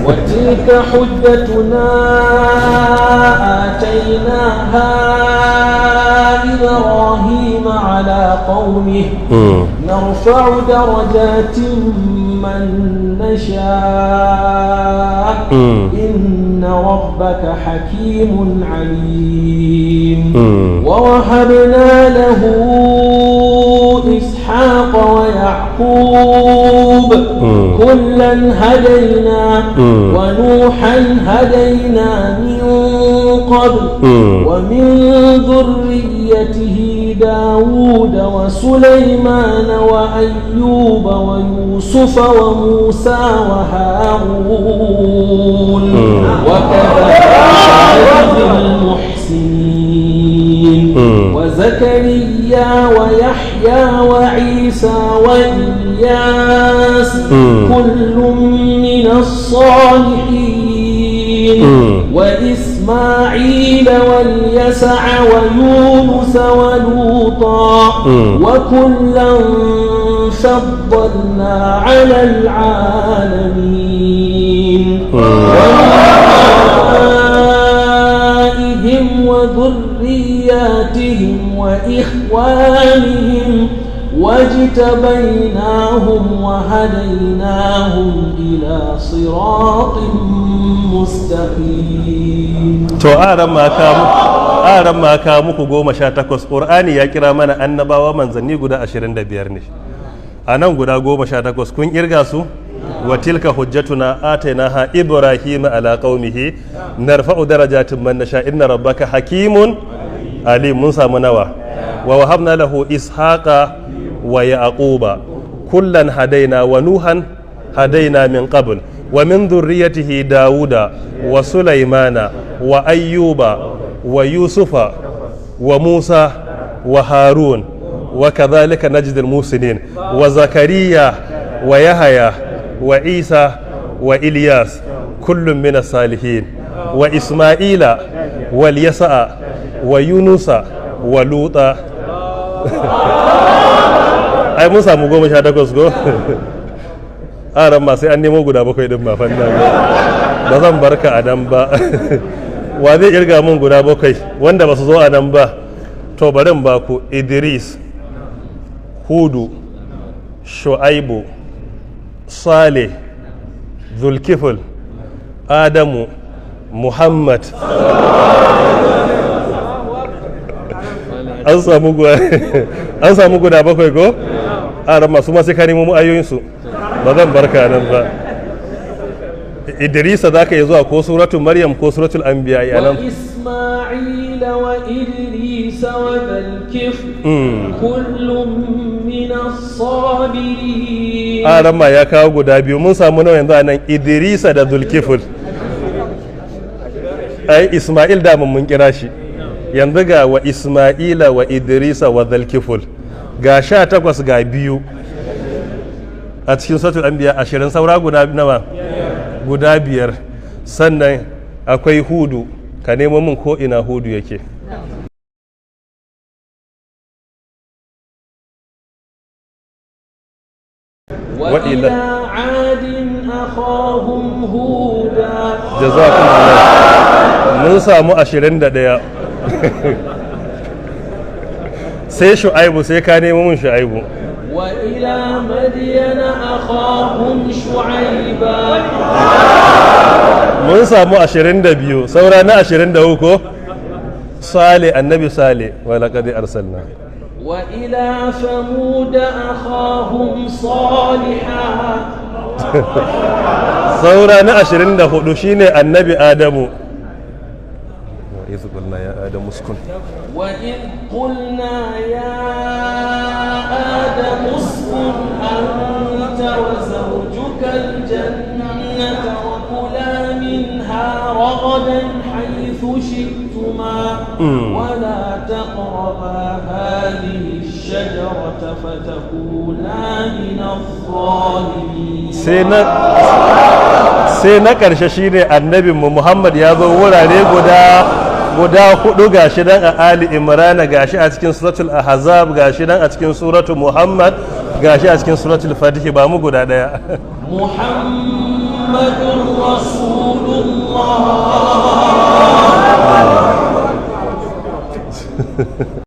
وتلك حجتنا آتيناها إبراهيم على قومه نرفع درجات من نشاء إن ربك حكيم عليم ووهبنا له إسحاق ويعقوب كلا هدينا ونوحا هدينا من قبل ومن ذريته داود وسليمان وأيوب ويوسف وموسى وهارون وكذلك المحسنين وزكريا ويحيى وعيسى وإلياس كل من الصالحين وإسماعيل واليسع ويونس ولوطا وكلا فضلنا على العالمين وآبائهم وذرياتهم وإخوانهم واجتبيناهم وهديناهم إلى صراط مستقيم. To aran ma ka muku 18 Qur'ani ya kira mana annabawa manzanni guda 25 ne. Anan guda 18 kun kirga su? Wa tilka hujjatuna atainaha Ibrahim ala qaumihi narfa'u darajatin man nasha inna rabbaka hakimun alim. Mun samu nawa? Wa wahabna lahu ishaqa wa yaquba kullan hadaina wa nuhan hadaina min qabl wa min dhurriyyatihi dauda wa sulaymana wa ayyuba wa yusufa wa musa wa harun wa kadhalika najzil musinin wa zakariya wa yahya wa isa wa ilyas kullun min as-salihin wa isma'ila wal yasa'a wa yunusa wa luta. Ai mun samu 18 go aran ma sai an nemo guda 7 din ma fanna ba zan barka a nan ba. Wa zai irga mun guda 7 wanda ba su zo a nan ba? To barin ba ku Idris, Hudu, Shu'aibu, Saleh, Zulkifl, Adamu, Muhammad. An samu guda 7 ko? A masu masu ka nemo ayoyinsu ba zan barka nan ba. Idrisa za ka yi zuwa ko suratul Maryam ko suratul Anbiya a nan. Wa Isma'ila wa Idrisa wa Zulkifl kullum min as-sabirin. A ma ya kawo guda 2 mun samu nawa yanzu a nan Idrisa da Zulkifl. Ai Isma'il da mun kira shi. Yanzu ga wa Isma'ila wa Idrisa wa Zulkifl ga 18 ga 2 a cikin suratul anbiya 20 saura guda nawa guda 5 sannan akwai Hudu ka nemo min ko ina Hudu yake. wa ila adin akhahum huda. Jazakumullah. Mun samu 21 sai Shu'aibu sai ka nemo mun Shu'aibu. Wa ila Madyana akhahum Shu'aiba. Mun samu 22 saura na 23 ko? Saleh annabi Saleh wa laqad arsalna. Wa ila Thamud akhahum Salihah. Saura na 24 shine annabi Adamu. إذ قلنا يا آدم اسكن وإذ قلنا يا آدم اسكن أنت وزوجك الجنة وكلا منها رغدا حيث شئتما ولا تقربا هذه الشجرة فتكونا من الظالمين. sai na ƙarshe shine annabinmu Muhammad ya zo wurare guda 4 gashi nan a Ali Imran, gashi a cikin suratul Ahzab, gashi nan a cikin suratul Muhammad, gashi a cikin suratul Fatih. Ba mu guda daya. Muhammad Muhammadur Rasulullah.